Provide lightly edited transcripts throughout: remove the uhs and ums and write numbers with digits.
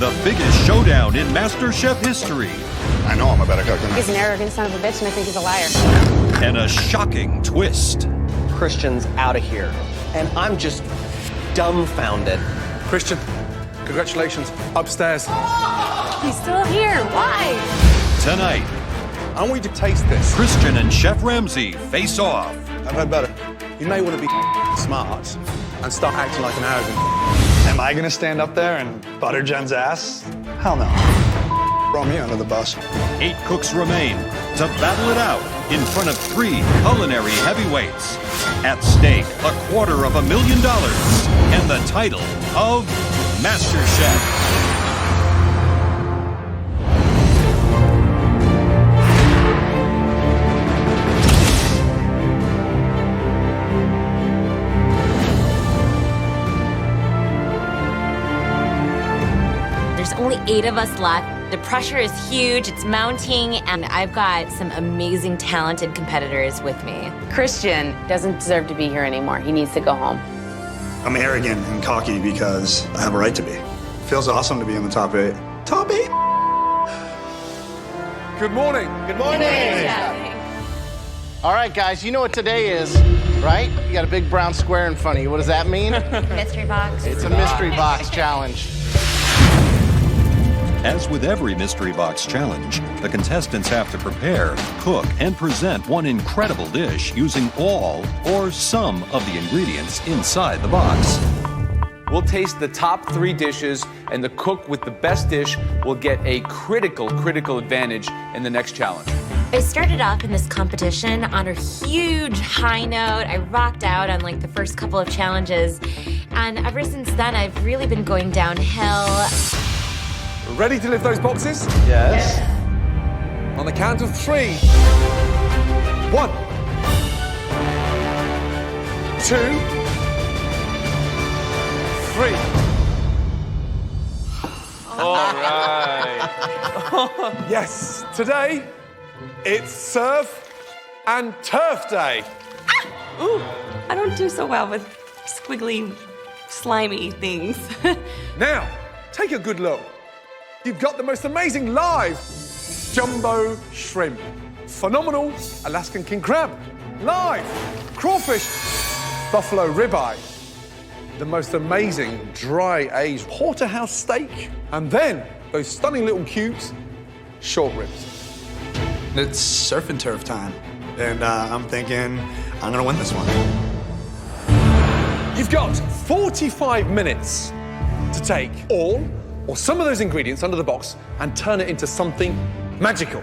The biggest showdown in MasterChef history. I know I'm a better cook than He's an arrogant son of a bitch, and I think he's a liar. And a shocking twist. Christian's out of here. And I'm just dumbfounded. Christian, congratulations. Upstairs. He's still here. Why? Tonight, I want you to taste this. Christian and Chef Ramsay face off. I've had better. You may want to be smart and start acting like an arrogant. Am I gonna stand up there and butter Jen's ass? Hell no. Throw me under the bus. 8 cooks remain to battle it out in front of 3 culinary heavyweights. At stake, $250,000 and the title of Master Chef. There's only 8 of us left. The pressure is huge, it's mounting, and I've got some amazing, talented competitors with me. Christian doesn't deserve to be here anymore. He needs to go home. I'm arrogant and cocky because I have a right to be. Feels awesome to be in the top 8. Top 8? Good morning. Good morning. All right, guys, you know what today is, right? You got a big brown square in front of you. What does that mean? Mystery box. It's a mystery box challenge. As with every Mystery Box challenge, the contestants have to prepare, cook, and present one incredible dish using all or some of the ingredients inside the box. We'll taste the top 3 dishes, and the cook with the best dish will get a critical advantage in the next challenge. I started off in this competition on a huge high note. I rocked out on like the first couple of challenges, and ever since then, I've really been going downhill. Ready to lift those boxes? Yes. On the count of 3. 1, 2, 3. All right. Yes, today it's Surf and Turf Day. Ooh, I don't do so well with squiggly, slimy things. Now, take a good look. You've got the most amazing live jumbo shrimp, phenomenal Alaskan king crab, live crawfish, buffalo ribeye, the most amazing dry aged porterhouse steak, and then those stunning little cubes, short ribs. It's surf and turf time. And I'm thinking I'm gonna win this one. You've got 45 minutes to take all or some of those ingredients under the box and turn it into something magical.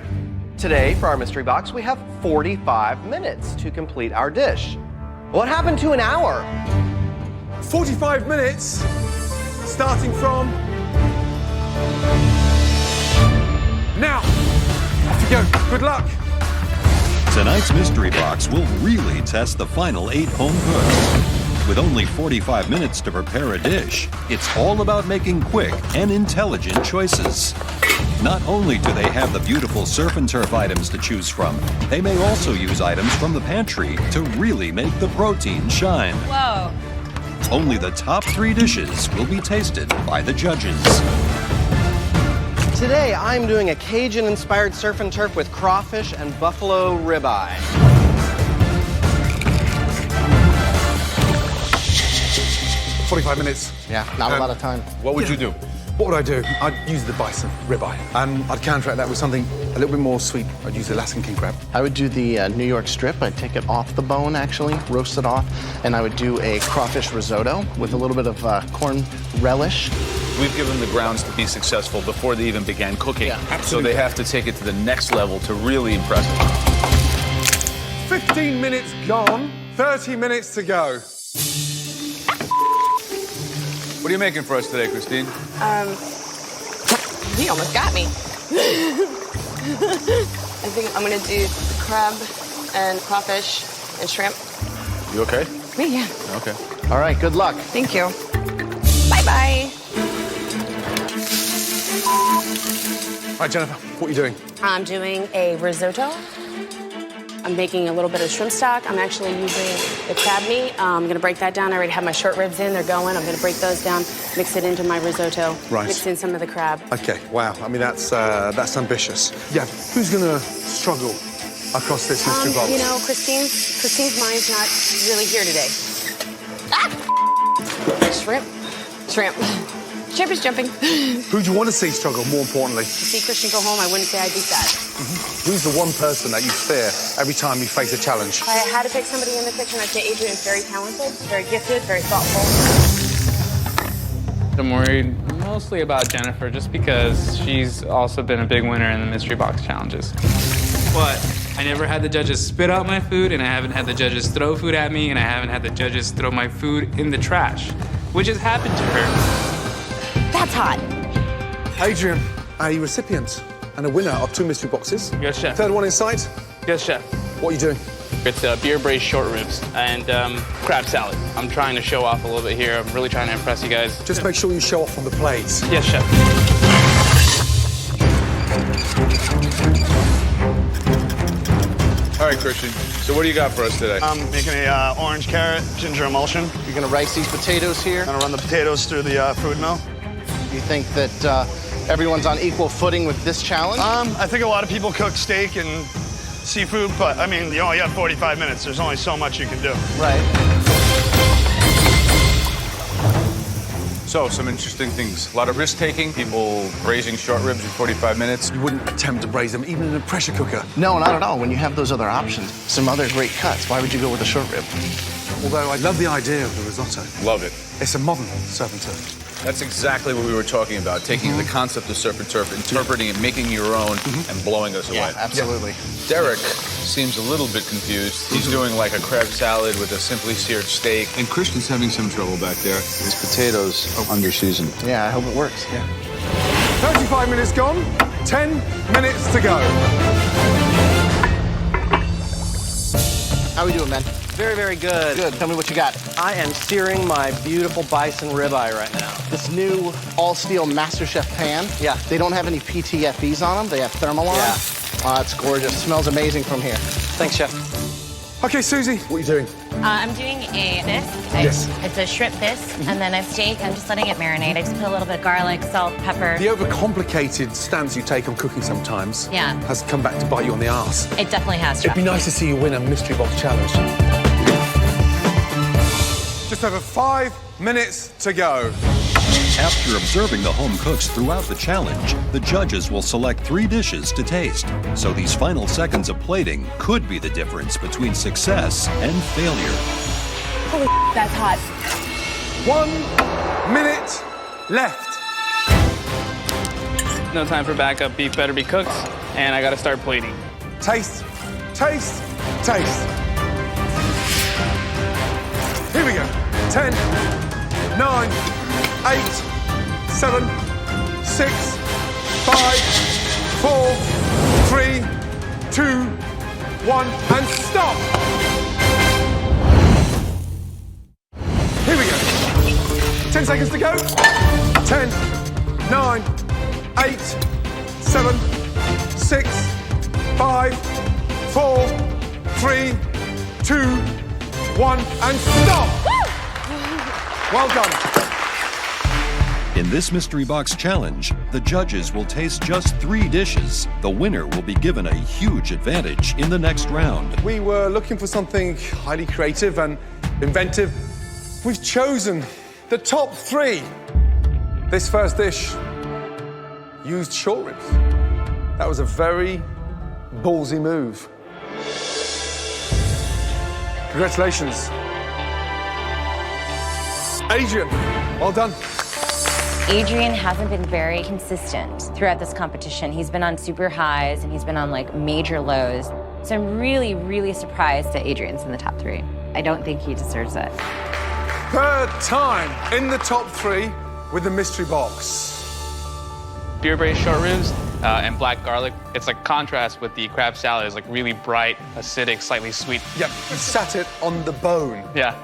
Today, for our mystery box, we have 45 minutes to complete our dish. What happened to an hour? 45 minutes, starting from now. Off you go. Good luck. Tonight's Mystery Box will really test the final 8 home cooks. With only 45 minutes to prepare a dish, it's all about making quick and intelligent choices. Not only do they have the beautiful surf and turf items to choose from, they may also use items from the pantry to really make the protein shine. Whoa. Only the top 3 dishes will be tasted by the judges. Today, I'm doing a Cajun-inspired surf and turf with crawfish and buffalo ribeye. 45 minutes. Yeah, not a lot of time. What would you do? What would I do? I'd use the bison ribeye. I'd counteract that with something a little bit more sweet. I'd use the Alaskan king crab. I would do the New York strip. I'd take it off the bone, actually, roast it off, and I would do a crawfish risotto with a little bit of corn relish. We've given them the grounds to be successful before they even began cooking. Yeah, so they have to take it to the next level to really impress them. 15 minutes gone, 30 minutes to go. What are you making for us today, Christine? He almost got me. I think I'm gonna do crab and crawfish and shrimp. You okay? Me, yeah. Okay. All right, good luck. Thank you. Bye-bye. All right, Jennifer, what are you doing? I'm doing a risotto. I'm I'm making a little bit of shrimp stock. I'm actually using the crab meat. I'm gonna break that down. I already have my short ribs in, they're going. I'm gonna break those down, mix it into my risotto, Right. mix in some of the crab. Okay, wow. I mean, that's ambitious. Yeah, who's gonna struggle across this mystery box? You know, Christine's mind's not really here today. Shrimp. Shrimp is jumping. Who do you want to see struggle, more importantly? To see Christian go home, I wouldn't say I'd be sad. Who's the one person that you fear every time you face a challenge? If I had to pick somebody in the kitchen, I'd say Adrian's very talented, very gifted, very thoughtful. I'm worried mostly about Jennifer just because she's also been a big winner in the mystery box challenges. But I never had the judges spit out my food, and I haven't had the judges throw food at me, and I haven't had the judges throw my food in the trash, which has happened to her. That's hot. Adrian, a recipient and a winner of 2 mystery boxes. Yes, chef. Third one in sight. Yes, chef. What are you doing? It's beer braised short ribs and crab salad. I'm trying to show off a little bit here. I'm really trying to impress you guys. Just make sure you show off on the plates. Yes, chef. All right, Christian. So what do you got for us today? I'm making a orange carrot ginger emulsion. You're gonna rice these potatoes here. Gonna run the potatoes through the food mill. You think that everyone's on equal footing with this challenge? I think a lot of people cook steak and seafood, but I mean, you only have 45 minutes. There's only so much you can do. Right. So, some interesting things. A lot of risk-taking, people braising short ribs in 45 minutes. You wouldn't attempt to braise them even in a pressure cooker. No, not at all. When you have those other options, some other great cuts, why would you go with a short rib? Although I love the idea of the risotto. Love it. It's a modern surf and turf. That's exactly what we were talking about, taking the concept of surf and turf, interpreting it, making it your own, and blowing us away. Yeah, absolutely. Derek seems a little bit confused. He's doing like a crab salad with a simply seared steak. And Christian's having some trouble back there. His potatoes under seasoned. Yeah, I hope it works. Yeah. 35 minutes gone, 10 minutes to go. How we doing, man? Very, very good. Good. Tell me what you got. I am searing my beautiful bison ribeye right now. This new all-steel MasterChef pan. Yeah. They don't have any PTFEs on them. They have thermal on. Yeah. It's gorgeous. Smells amazing from here. Thanks, chef. Okay, Susie, what are you doing? I'm doing a bisque. Yes. It's a shrimp bisque, and then a steak. I'm just letting it marinate. I just put a little bit of garlic, salt, pepper. The overcomplicated stance you take on cooking sometimes has come back to bite you on the arse. It definitely has. It'd be nice to see you win a mystery box challenge. Just over 5 minutes to go. After observing the home cooks throughout the challenge, the judges will select 3 dishes to taste. So these final seconds of plating could be the difference between success and failure. Holy that's hot. 1 minute left. No time for backup. Beef better be cooked, and I gotta start plating. Taste, taste, taste. Here we go. 10, 9, 8, 7, 6, 5, 4, 3, 2, 1, and stop. Here we go. 10 seconds to go. 10, 9, 8, 7, 6, 5, 4, 3, 2, 1, and stop. Well done. In this mystery box challenge, the judges will taste just 3 dishes. The winner will be given a huge advantage in the next round. We were looking for something highly creative and inventive. We've chosen the top 3. This first dish used short ribs. That was a very ballsy move. Congratulations. Adrian, well done. Adrian hasn't been very consistent throughout this competition. He's been on super highs and he's been on like major lows. So I'm really, really surprised that Adrian's in the top 3. I don't think he deserves it. Third time in the top 3 with the mystery box. Beer braised short ribs and black garlic. It's like contrast with the crab salad. It's like really bright, acidic, slightly sweet. Yep, you sat it on the bone. Yeah.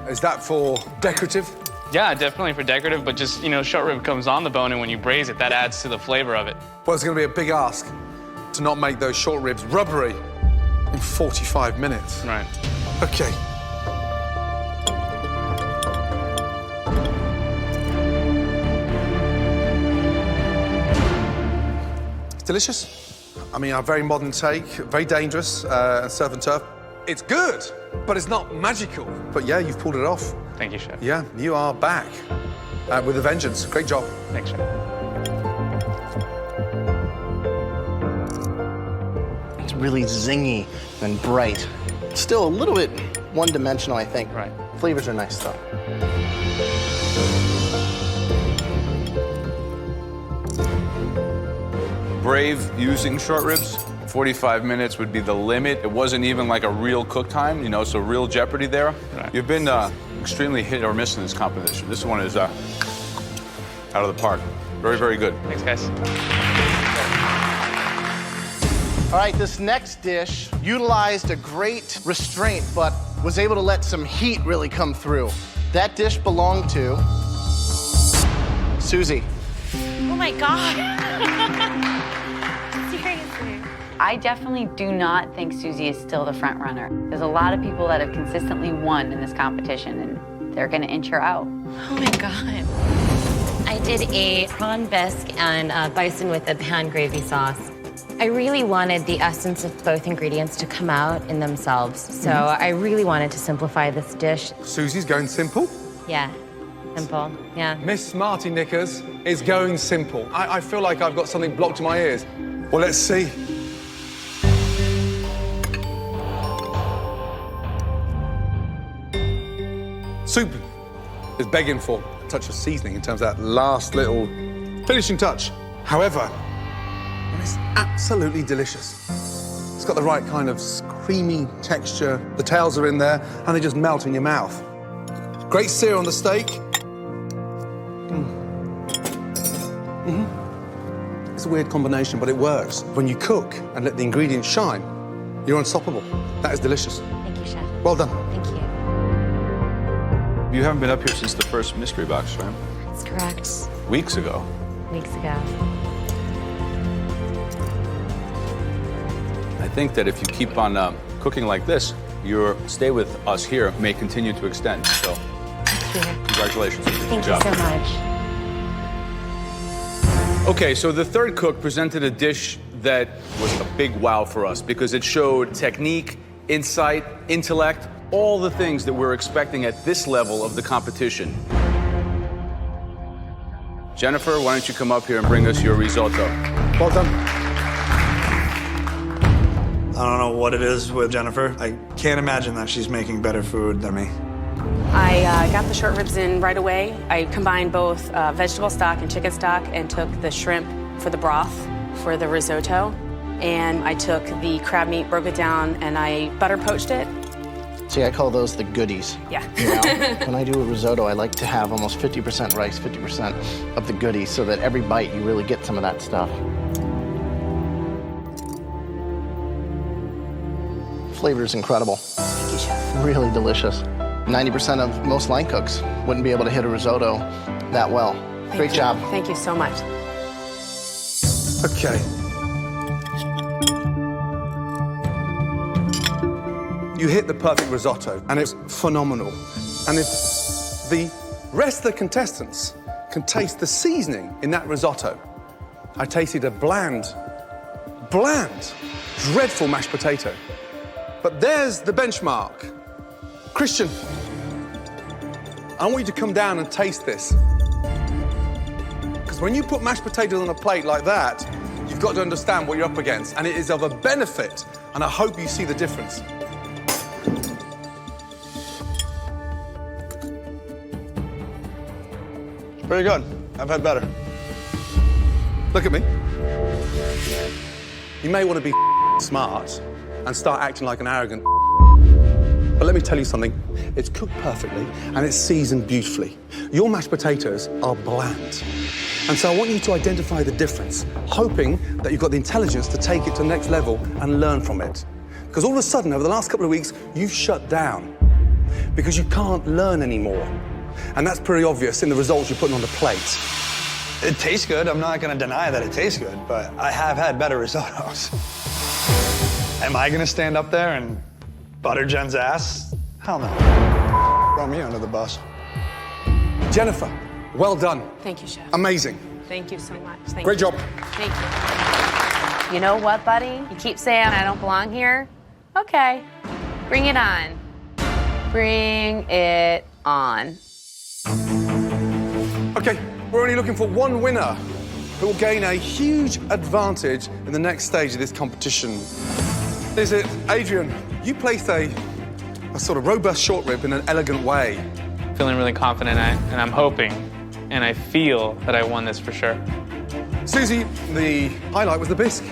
Is that for decorative? Yeah, definitely for decorative, but just, you know, short rib comes on the bone, and when you braise it, that adds to the flavor of it. Well, it's going to be a big ask to not make those short ribs rubbery in 45 minutes. Right. Okay. It's delicious. I mean, a very modern take, very dangerous, and surf and turf. It's good, but it's not magical. But yeah, you've pulled it off. Thank you, Chef. Yeah, you are back with a vengeance. Great job. Thanks, Chef. It's really zingy and bright. Still a little bit one-dimensional, I think. Right. Flavors are nice, though. Brave using short ribs. 45 minutes would be the limit. It wasn't even like a real cook time, you know, so real jeopardy there. Right. You've been extremely hit or miss in this competition. This one is out of the park. Very, very good. Thanks, guys. All right, this next dish utilized a great restraint, but was able to let some heat really come through. That dish belonged to Susie. Oh my God. Seriously. I definitely do not think Susie is still the front runner. There's a lot of people that have consistently won in this competition, and they're gonna inch her out. Oh my God. I did a prawn bisque and bison with a pan gravy sauce. I really wanted the essence of both ingredients to come out in themselves, so I really wanted to simplify this dish. Susie's going simple. Yeah, simple, yeah. Miss Smarty Knickers is going simple. I feel like I've got something blocked in my ears. Well, let's see. Soup is begging for a touch of seasoning in terms of that last little finishing touch. However, it's absolutely delicious. It's got the right kind of creamy texture. The tails are in there, and they just melt in your mouth. Great sear on the steak. It's a weird combination, but it works. When you cook and let the ingredients shine, you're unstoppable. That is delicious. Thank you, Chef. Well done. Thank you. You haven't been up here since the first mystery box, right? That's correct. Weeks ago. Weeks ago. I think that if you keep on cooking like this, your stay with us here may continue to extend. So, congratulations. Thank you so much. Okay, so the third cook presented a dish that was a big wow for us because it showed technique, insight, intellect, all the things that we're expecting at this level of the competition. Jennifer, why don't you come up here and bring us your risotto? Well done. I don't know what it is with Jennifer. I can't imagine that she's making better food than me. I got the short ribs in right away. I combined both vegetable stock and chicken stock and took the shrimp for the broth for the risotto. And I took the crab meat, broke it down, and I butter poached it. See, I call those the goodies. Yeah. You know? When I do a risotto, I like to have almost 50% rice, 50% of the goodies, so that every bite you really get some of that stuff. Flavor is incredible. Thank you, Chef. Really delicious. 90% of most line cooks wouldn't be able to hit a risotto that well. Great job. Thank you so much. Okay. You hit the perfect risotto, and it's phenomenal. And if the rest of the contestants can taste the seasoning in that risotto, I tasted a bland, dreadful mashed potato. But there's the benchmark. Christian, I want you to come down and taste this. Because when you put mashed potatoes on a plate like that, you've got to understand what you're up against. And it is of a benefit, and I hope you see the difference. Very good. I've had better. Look at me. You may want to be smart and start acting like an arrogant. But let me tell you something. It's cooked perfectly and it's seasoned beautifully. Your mashed potatoes are bland. And so I want you to identify the difference, hoping that you've got the intelligence to take it to the next level and learn from it. Because all of a sudden, over the last couple of weeks, you've shut down because you can't learn anymore. And that's pretty obvious in the results you're putting on the plate. It tastes good. I'm not going to deny that it tastes good, but I have had better risottos. Am I gonna stand up there and butter Jen's ass? Hell no. Throw me under the bus. Jennifer, well done. Thank you, Chef. Amazing. Thank you so much. Thank Great you. job. Thank you. You know what, buddy? You keep saying I don't belong here. Okay. Bring it on. Bring it on. Okay, we're only looking for one winner who will gain a huge advantage in the next stage of this competition. Is it, Adrian, you placed a sort of robust short rib in an elegant way. Feeling really confident, and I'm hoping, and I feel that I won this for sure. Susie, the highlight was the bisque,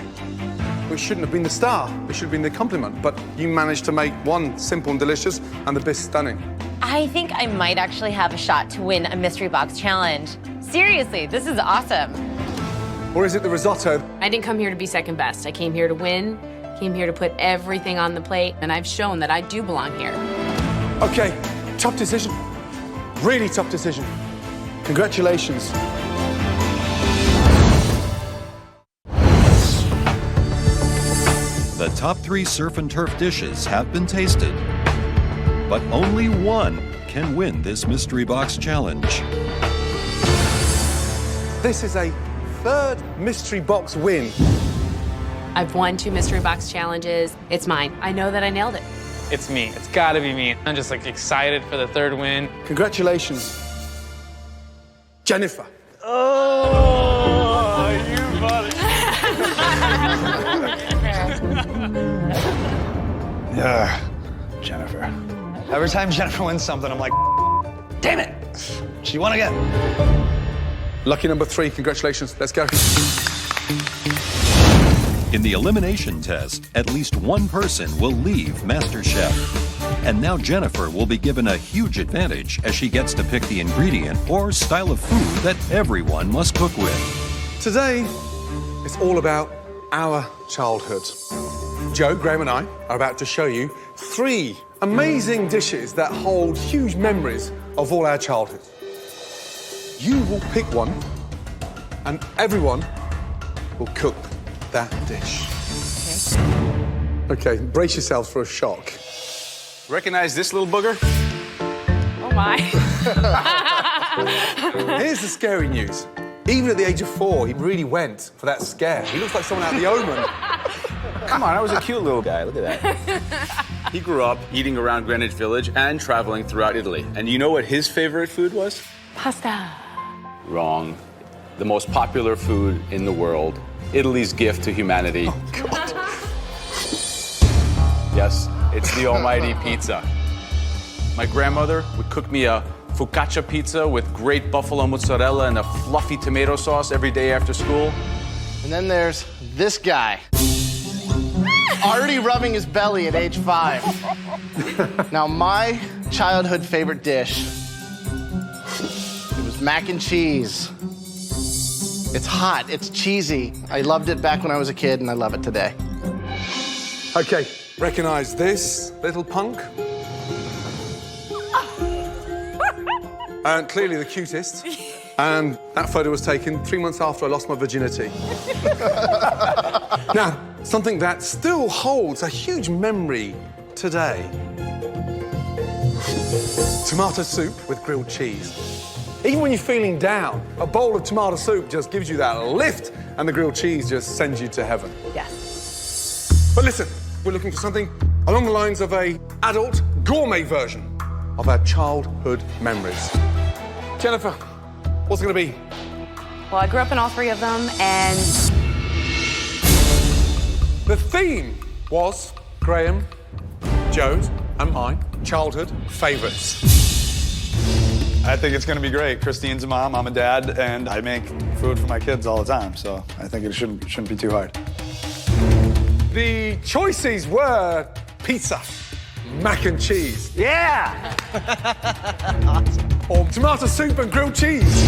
which shouldn't have been the star. It should have been the compliment, but you managed to make one simple and delicious and the bisque stunning. I think I might actually have a shot to win a mystery box challenge. Seriously, this is awesome. Or is it the risotto? I didn't come here to be second best. I came here to win, came here to put everything on the plate, and I've shown that I do belong here. Okay, tough decision. Really tough decision. Congratulations. The top 3 surf and turf dishes have been tasted, but only one can win this mystery box challenge. This is a 3rd mystery box win. I've won 2 mystery box challenges. It's mine. I know that I nailed it. It's me. It's gotta be me. I'm just like excited for the 3rd win. Congratulations, Jennifer. Oh, you buddy. Yeah, Jennifer. Every time Jennifer wins something, I'm like, damn it, she won again. Lucky number 3, congratulations. Let's go. In the elimination test, at least one person will leave MasterChef. And now Jennifer will be given a huge advantage as she gets to pick the ingredient or style of food that everyone must cook with. Today, it's all about our childhood. Joe, Graham and I are about to show you 3 amazing dishes that hold huge memories of all our childhood. You will pick one, and everyone will cook that dish. Okay, brace yourselves for a shock. Recognize this little booger? Oh, my. Here's the scary news. Even at the age of 4, he really went for that scare. He looks like someone out of The Omen. Come on, I was a cute little guy. Look at that. He grew up eating around Greenwich Village and traveling throughout Italy. And you know what his favorite food was? Pasta. Wrong. The most popular food in the world. Italy's gift to humanity. Oh, God. Yes, it's the almighty pizza. My grandmother would cook me a focaccia pizza with great buffalo mozzarella and a fluffy tomato sauce every day after school. And then there's this guy. Already rubbing his belly at age 5. Now, my childhood favorite dish, it was mac and cheese. It's hot, it's cheesy. I loved it back when I was a kid, and I love it today. Okay, recognize this little punk? And clearly the cutest. And that photo was taken 3 months after I lost my virginity. Now, something that still holds a huge memory today. Tomato soup with grilled cheese. Even when you're feeling down, a bowl of tomato soup just gives you that lift, and the grilled cheese just sends you to heaven. Yes. But listen, we're looking for something along the lines of an adult gourmet version of our childhood memories. Jennifer, what's it gonna be? Well, I grew up in all 3 of them, and The theme was Graham, Joe's, and mine childhood favorites. I think it's gonna be great. Christine's a mom, I'm a dad, and I make food for my kids all the time, so I think it shouldn't be too hard. The choices were pizza, mac and cheese. Yeah! Or tomato soup and grilled cheese.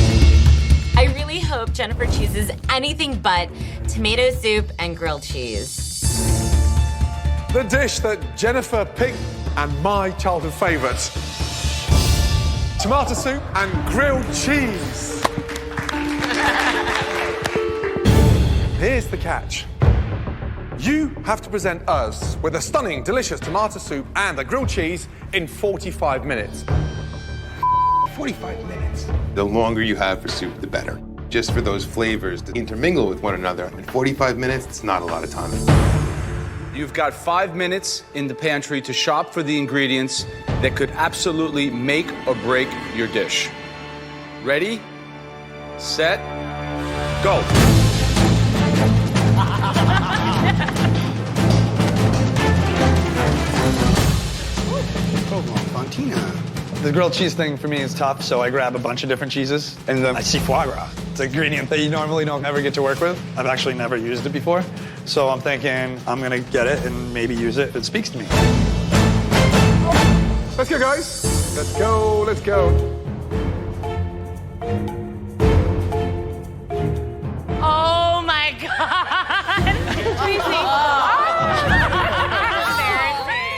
I really hope Jennifer chooses anything but tomato soup and grilled cheese. The dish that Jennifer picked and my childhood favorites. Tomato soup and grilled cheese. Here's the catch. You have to present us with a stunning, delicious tomato soup and a grilled cheese in 45 minutes. 45 minutes. The longer you have for soup, the better. Just for those flavors to intermingle with one another. In 45 minutes, it's not a lot of time. You've got 5 minutes in the pantry to shop for the ingredients that could absolutely make or break your dish. Ready, set, go. The grilled cheese thing for me is tough, so I grab a bunch of different cheeses. And then I see foie gras. It's an ingredient that you normally don't ever get to work with. I've actually never used it before. So I'm thinking I'm gonna get it and maybe use it if it speaks to me. Let's go, guys. Let's go, let's go. Oh my God!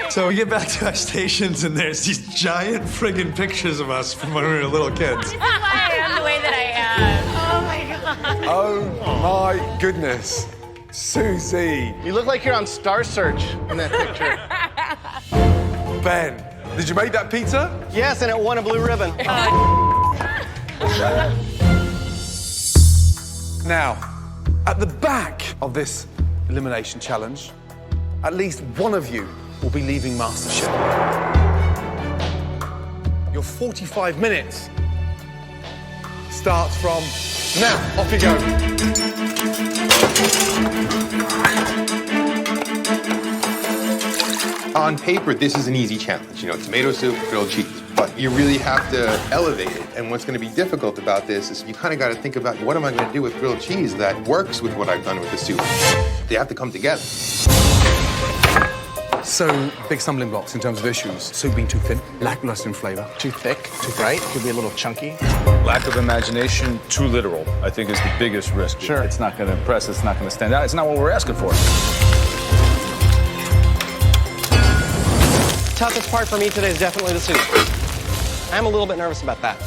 So we get back to our stations and there's these giant friggin' pictures of us from when we were little kids. Why I am the way that I am. Oh my God. Oh my goodness. Susie. You look like you're on Star Search in that picture. Ben, did you make that pizza? Yes, and it won a blue ribbon. Now, at the back of this elimination challenge, at least one of you will be leaving MasterChef. Your 45 minutes starts from now. Off you go. On paper, this is an easy challenge. You know, tomato soup, grilled cheese. But you really have to elevate it. And what's going to be difficult about this is you kind of got to think about what am I going to do with grilled cheese that works with what I've done with the soup. They have to come together. So, big stumbling blocks in terms of issues. Soup being too thin, lackluster in flavor. Too thick, right? Could be a little chunky. Lack of imagination, too literal, I think is the biggest risk. Sure. It's not going to impress, it's not going to stand out. It's not what we're asking for. Toughest part for me today is definitely the soup. I'm a little bit nervous about that.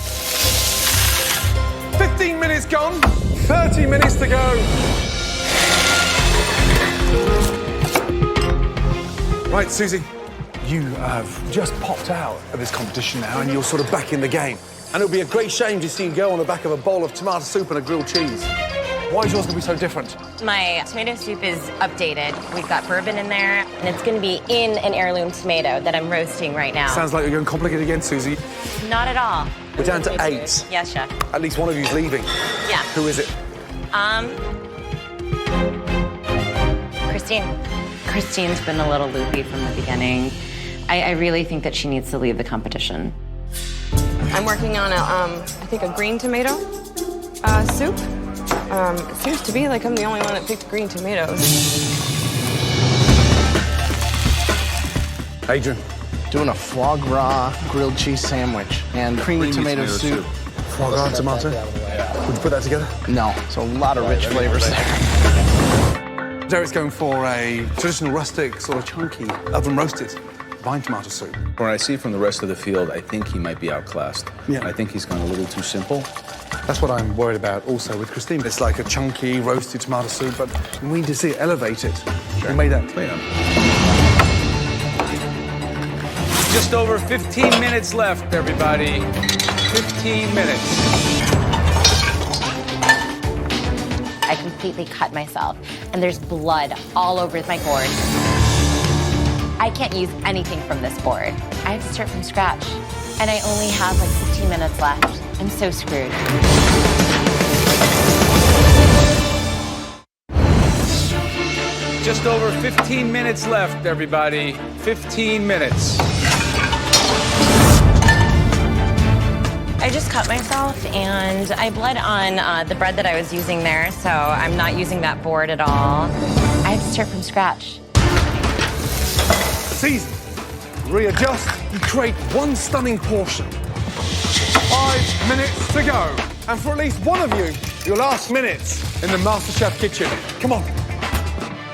15 minutes gone, 30 minutes to go. Right, Susie, you have just popped out of this competition now and you're sort of back in the game. And it would be a great shame to see you go on the back of a bowl of tomato soup and a grilled cheese. Why is yours going to be so different? My tomato soup is updated. We've got bourbon in there, and it's going to be in an heirloom tomato that I'm roasting right now. Sounds like you're going complicated again, Susie. Not at all. We're down to 8. Yes, chef. At least one of you's leaving. Yeah. Who is it? Christine. Christine's been a little loopy from the beginning. I really think that she needs to leave the competition. I'm working on I think a green tomato soup. It seems to be like I'm the only one that picked green tomatoes. Adrian. Doing a foie gras grilled cheese sandwich and creamy tomato soup. Foie gras and tomato? Would you put that together? No, it's a lot of rich flavors there. Derek's going for a traditional rustic, sort of chunky, oven roasted vine tomato soup. From what I see from the rest of the field, I think he might be outclassed. Yeah. I think he's gone a little too simple. That's what I'm worried about also with Christine. It's like a chunky, roasted tomato soup, but we need to see it elevated. Sure. We made that clear. Just over 15 minutes left, everybody. 15 minutes. I completely cut myself, and there's blood all over my board. I can't use anything from this board. I have to start from scratch, and I only have like 15 minutes left. I'm so screwed. Just over 15 minutes left, everybody. 15 minutes. I just cut myself, and I bled on the bread that I was using there, so I'm not using that board at all. I have to start from scratch. Season. Readjust and create one stunning portion. 5 minutes to go. And for at least one of you, your last minutes in the MasterChef kitchen. Come on.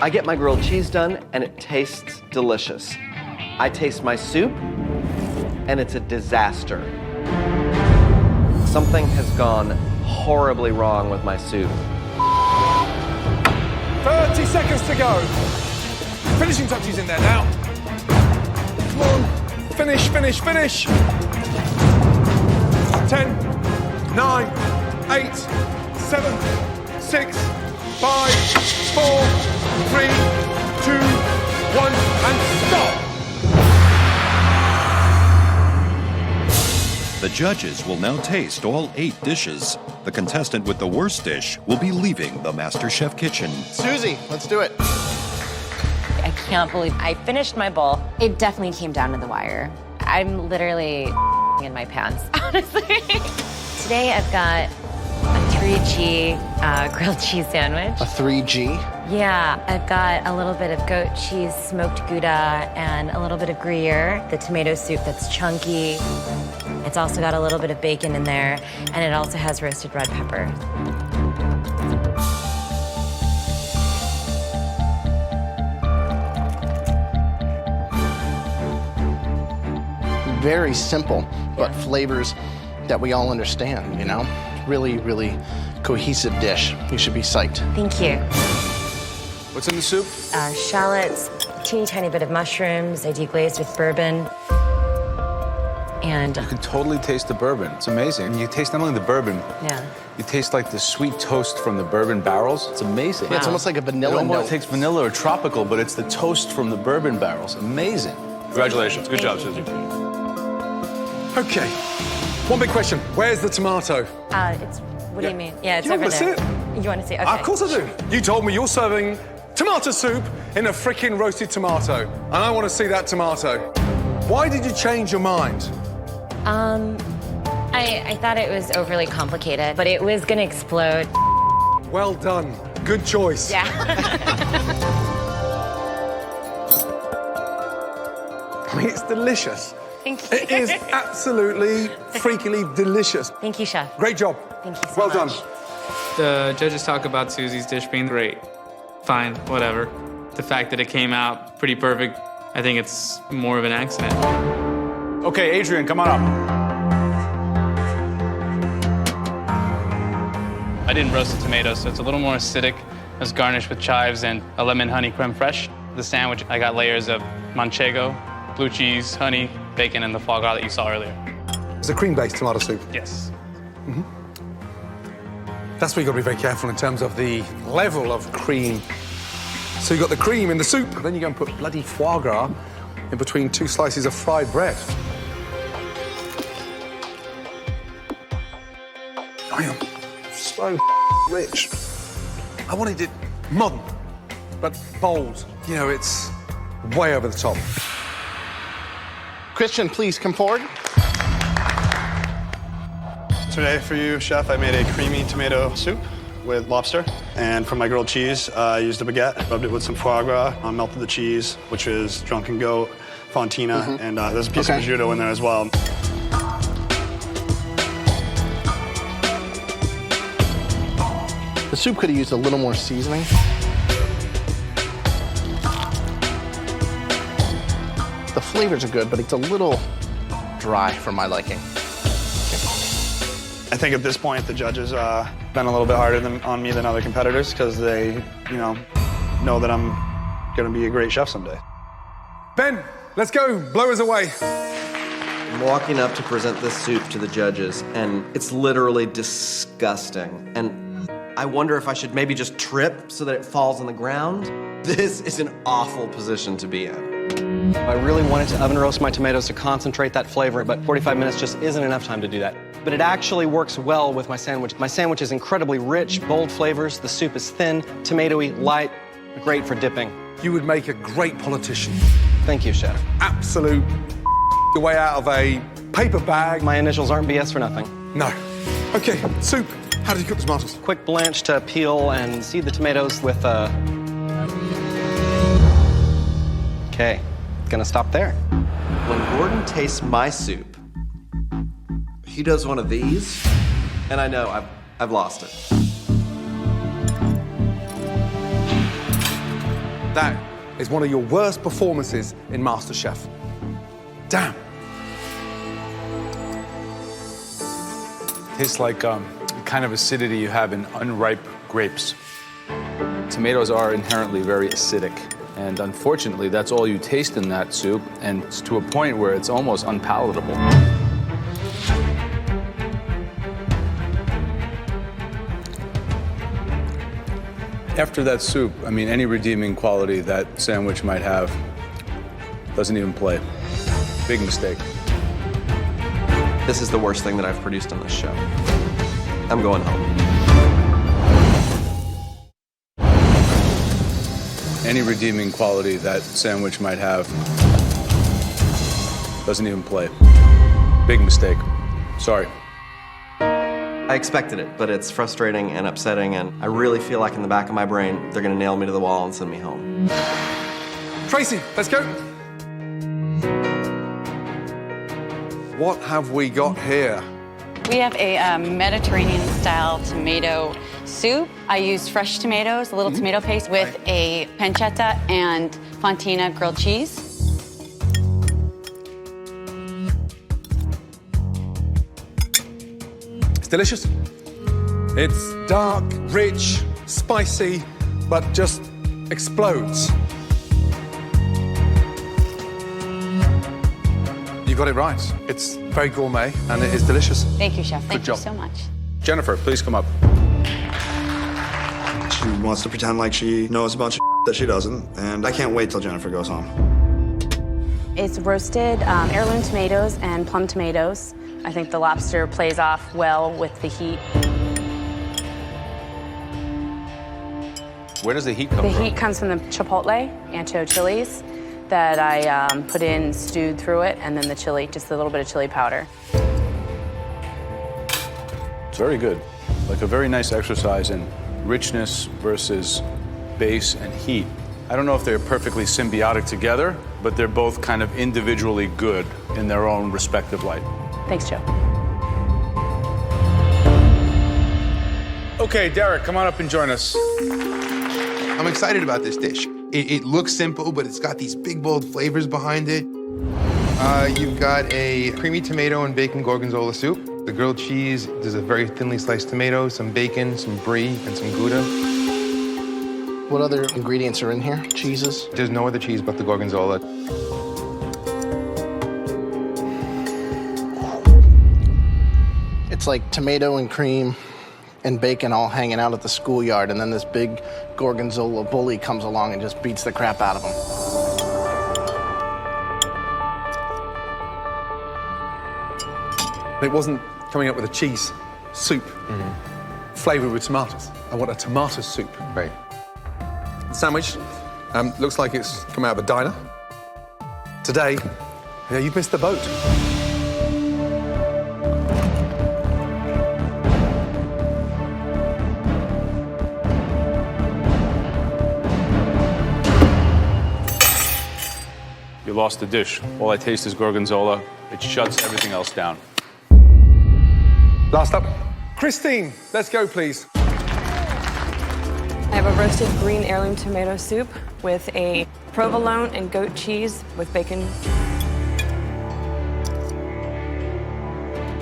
I get my grilled cheese done, and it tastes delicious. I taste my soup, and it's a disaster. Something has gone horribly wrong with my soup. 30 seconds to go. Finishing touches in there now. Come on. Finish, finish, finish. 10, 9, 8, 7, 6, 5, 4, 3, 2, 1, and stop. The judges will now taste all 8 dishes. The contestant with the worst dish will be leaving the MasterChef kitchen. Susie, let's do it. I can't believe I finished my bowl. It definitely came down to the wire. I'm literally in my pants, honestly. Today I've got a 3G grilled cheese sandwich. A 3G? Yeah, I've got a little bit of goat cheese, smoked Gouda, and a little bit of Gruyere, the tomato soup that's chunky. It's also got a little bit of bacon in there, and it also has roasted red pepper. Very simple, but flavors that we all understand, you know? Really, really cohesive dish. You should be psyched. Thank you. What's in the soup? Shallots, a teeny tiny bit of mushrooms, I deglazed with bourbon. And You can totally taste the bourbon. It's amazing. And you taste not only the bourbon, yeah. you taste like the sweet toast from the bourbon barrels. It's amazing. Yeah, it's almost like a vanilla It almost note. takes vanilla or tropical, but it's the toast from the bourbon barrels. Amazing. Congratulations. Good job, Susie. Okay. One big question. Where's the tomato? It's, what do you mean? Yeah, it's You over want to there. see it? You want to see it? Okay. Of course I do. You told me you're serving tomato soup in a freaking roasted tomato, and I want to see that tomato. Why did you change your mind? I thought it was overly complicated, but it was gonna explode. Well done. Good choice. Yeah. I mean, it's delicious. Thank you. It is absolutely freakily delicious. Thank you, Chef. Great job. Thank you so Well much. done. The judges talk about Susie's dish being great. Fine, whatever. The fact that it came out pretty perfect, I think it's more of an accident. Okay, Adrian, come on up. I didn't roast the tomatoes, so it's a little more acidic. It was garnished with chives and a lemon honey creme fraiche. The sandwich, I got layers of manchego, blue cheese, honey, bacon, and the foie gras that you saw earlier. It's a cream-based tomato soup. Yes. That's where you've got to be very careful in terms of the level of cream. So you've got the cream in the soup, then you go and put bloody foie gras in between 2 slices of fried bread. I am so rich. I wanted it modern, but bold. You know, it's way over the top. Christian, please come forward. Today for you, Chef, I made a creamy tomato soup with lobster. And for my grilled cheese, I used a baguette, rubbed it with some foie gras, melted the cheese, which is drunken goat, fontina, and there's a piece of prosciutto in there as well. The soup could have used a little more seasoning. The flavors are good, but it's a little dry for my liking. I think at this point, the judges been a little bit harder on me than other competitors because they, know that I'm going to be a great chef someday. Ben, let's go. Blow us away. I'm walking up to present this soup to the judges, and it's literally disgusting. And I wonder if I should maybe just trip so that it falls on the ground. This is an awful position to be in. I really wanted to oven roast my tomatoes to concentrate that flavor, but 45 minutes just isn't enough time to do that. But it actually works well with my sandwich. My sandwich is incredibly rich, bold flavors. The soup is thin, tomatoey, light, great for dipping. You would make a great politician. Thank you, Chef. Absolute the way out of a paper bag. My initials aren't BS for nothing. No. Okay, soup. How did you cook the tomatoes? Quick blanch to peel and seed the tomatoes with Okay, gonna stop there. When Gordon tastes my soup, he does one of these, and I know I've lost it. That is one of your worst performances in MasterChef. Damn. Tastes like the kind of acidity you have in unripe grapes. Tomatoes are inherently very acidic, And unfortunately, that's all you taste in that soup, and it's to a point where it's almost unpalatable. After that soup, I mean, any redeeming quality that sandwich might have doesn't even play. Big mistake. This is the worst thing that I've produced on this show. I'm going home. Any redeeming quality that sandwich might have doesn't even play. Big mistake. Sorry. I expected it, but it's frustrating and upsetting, and I really feel like in the back of my brain, they're gonna nail me to the wall and send me home. Tracy, let's go. What have we got here? We have a Mediterranean-style tomato soup. I used fresh tomatoes, a little tomato paste with a pancetta and fontina grilled cheese. It's delicious. It's dark, rich, spicy, but just explodes. You got it right. It's very gourmet and it is delicious. Thank you, Chef. Thank Good job. you so much. Jennifer, please come up. She wants to pretend like she knows a bunch of that she doesn't, and I can't wait till Jennifer goes home. It's roasted heirloom tomatoes and plum tomatoes. I think the lobster plays off well with the heat. Where does the heat come from? The heat comes from the chipotle, ancho chilies, that I put in, stewed through it, and then the chili, just a little bit of chili powder. It's very good. Like a very nice exercise in richness versus base and heat. I don't know if they're perfectly symbiotic together, but they're both kind of individually good in their own respective light. Thanks, Joe. Okay, Derek, come on up and join us. I'm excited about this dish. It looks simple, but it's got these big, bold flavors behind it. You've got a creamy tomato and bacon gorgonzola soup. The grilled cheese, there's a very thinly sliced tomato, some bacon, some brie, and some Gouda. What other ingredients are in here? Cheeses? There's no other cheese but the gorgonzola. It's like tomato and cream and bacon all hanging out at the schoolyard, and then this big gorgonzola bully comes along and just beats the crap out of them. It wasn't coming up with a cheese soup flavored with tomatoes. I want a tomato soup. Right. The sandwich looks like it's come out of a diner. Today, you've missed the boat. You lost the dish. All I taste is gorgonzola. It shuts everything else down. Last up, Christine, let's go, please. I have a roasted green heirloom tomato soup with a provolone and goat cheese with bacon.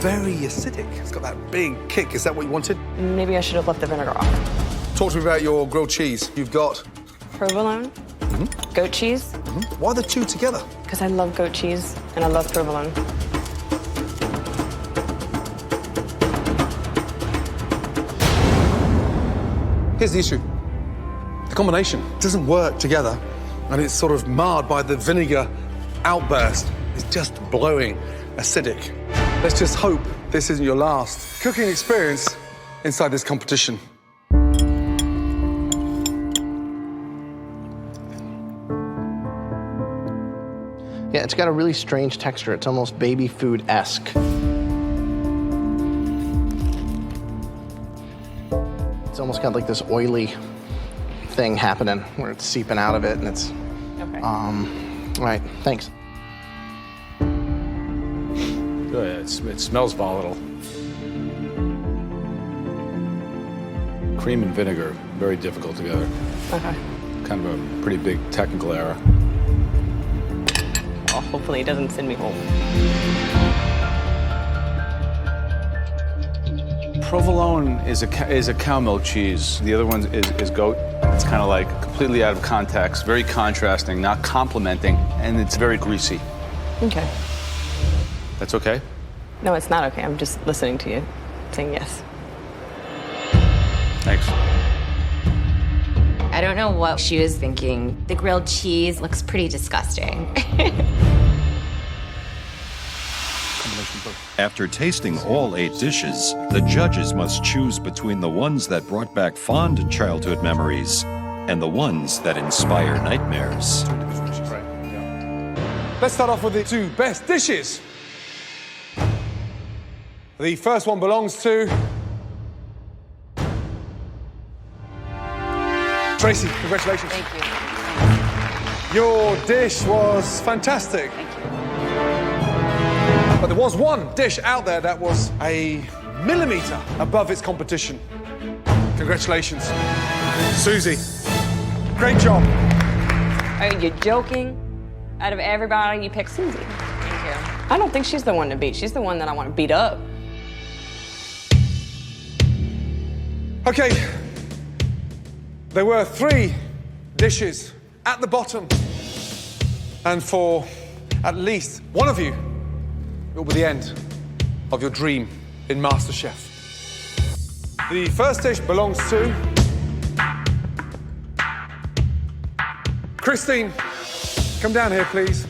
Very acidic. It's got that big kick. Is that what you wanted? Maybe I should have left the vinegar off. Talk to me about your grilled cheese. You've got... Provolone, goat cheese. Why the two together? Because I love goat cheese and I love provolone. Here's the issue. The combination doesn't work together, and it's sort of marred by the vinegar outburst. It's just blowing acidic. Let's just hope this isn't your last cooking experience inside this competition. Yeah, it's got a really strange texture. It's almost baby food-esque. It's almost got like this oily thing happening where it's seeping out of it, and it's... Okay. All right, thanks. Oh, yeah, it smells volatile. Cream and vinegar, very difficult together. Okay. Kind of a pretty big technical error. Well, hopefully it doesn't send me home. Provolone is a cow milk cheese. The other one is goat. It's kind of like completely out of context, very contrasting, not complimenting, and it's very greasy. Okay. That's okay? No, it's not okay. I'm just listening to you, saying yes. Thanks. I don't know what she was thinking. The grilled cheese looks pretty disgusting. After tasting all 8 dishes, the judges must choose between the ones that brought back fond childhood memories and the ones that inspire nightmares. Let's start off with the 2 best dishes. The first one belongs to Tracy. Congratulations. Thank you. Your dish was fantastic. Thank you. But there was one dish out there that was a millimeter above its competition. Congratulations. Susie, great job. Are you joking? Out of everybody, you picked Susie. Thank you. I don't think she's the one to beat. She's the one that I want to beat up. Okay, there were 3 dishes at the bottom. And for at least one of you, it will be the end of your dream in MasterChef. The first dish belongs to Christine. Come down here, please.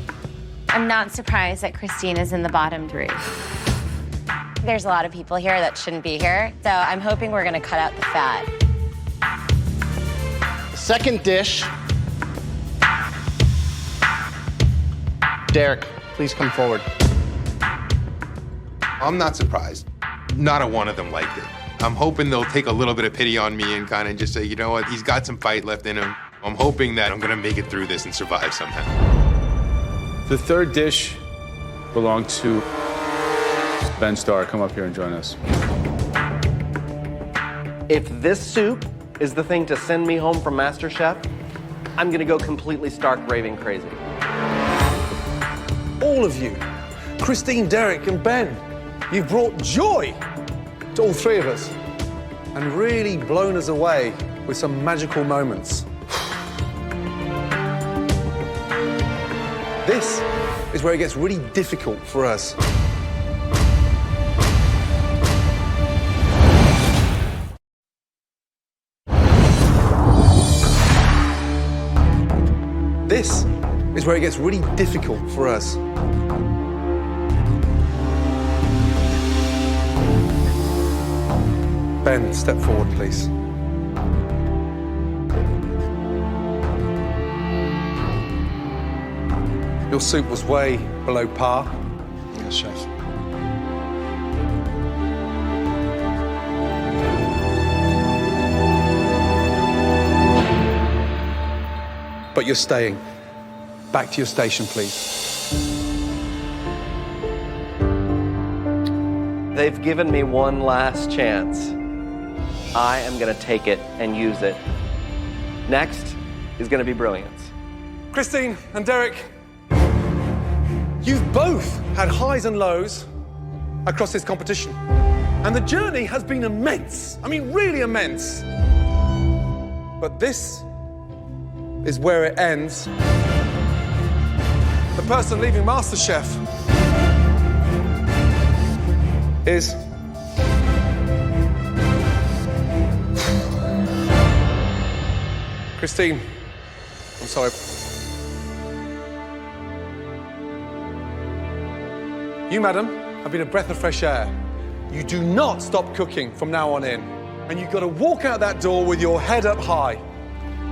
I'm not surprised that Christine is in the bottom 3. There's a lot of people here that shouldn't be here, so I'm hoping we're gonna cut out the fat. The second dish. Derek, please come forward. I'm not surprised. Not a one of them liked it. I'm hoping they'll take a little bit of pity on me and kind of just say, you know what, he's got some fight left in him. I'm hoping that I'm gonna make it through this and survive somehow. The third dish belonged to Ben Starr. Come up here and join us. If this soup is the thing to send me home from MasterChef, I'm gonna go completely stark raving crazy. All of you, Christine, Derek, and Ben, you've brought joy to all 3 of us and really blown us away with some magical moments. This is where it gets really difficult for us. This is where it gets really difficult for us. Ben, step forward, please. Your soup was way below par. Yes, chef. But you're staying. Back to your station, please. They've given me one last chance. I am gonna take it and use it. Next is gonna be brilliance. Christine and Derek, you've both had highs and lows across this competition. And the journey has been immense. I mean, really immense. But this is where it ends. The person leaving MasterChef is Christine. I'm sorry. You, madam, have been a breath of fresh air. You do not stop cooking from now on in. And you've got to walk out that door with your head up high.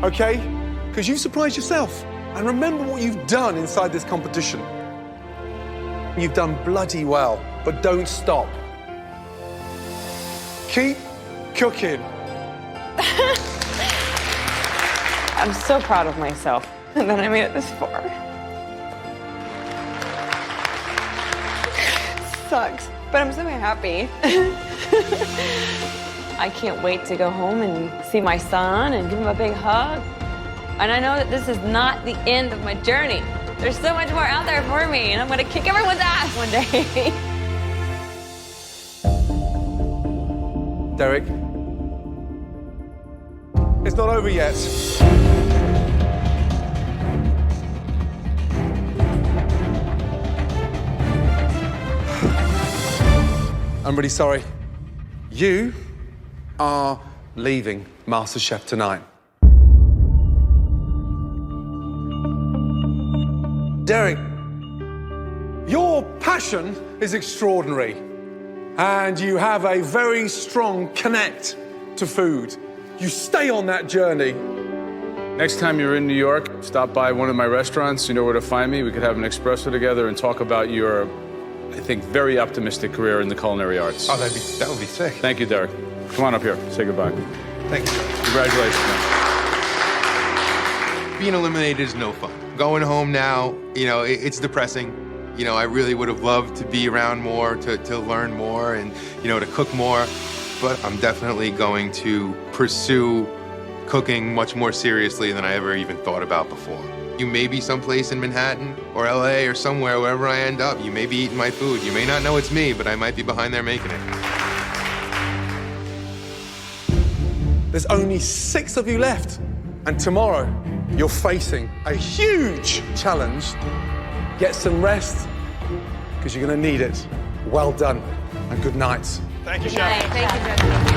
Okay? Because you surprised yourself. And remember what you've done inside this competition. You've done bloody well, but don't stop. Keep cooking. I'm so proud of myself that I made it this far. Sucks, but I'm so happy. I can't wait to go home and see my son and give him a big hug. And I know that this is not the end of my journey. There's so much more out there for me, and I'm gonna kick everyone's ass one day. Derek. It's not over yet. I'm really sorry. You are leaving MasterChef tonight. Derek, your passion is extraordinary, and you have a very strong connect to food. You stay on that journey. Next time you're in New York, stop by one of my restaurants. You know where to find me. We could have an espresso together and talk about your, I think, very optimistic career in the culinary arts. Oh, that would be sick. Thank you, Derek. Come on up here. Say goodbye. Thank you. Congratulations, man. Being eliminated is no fun. Going home now, you know, it's depressing. You know, I really would have loved to be around more, to learn more, and, you know, to cook more. But I'm definitely going to pursue cooking much more seriously than I ever even thought about before. You may be someplace in Manhattan or LA or somewhere, wherever I end up. You may be eating my food. You may not know it's me, but I might be behind there making it. There's only 6 of you left. And tomorrow, you're facing a huge challenge. Get some rest, because you're going to need it. Well done, and good night. Thank you, Good night. Chef. Thank you, Judge.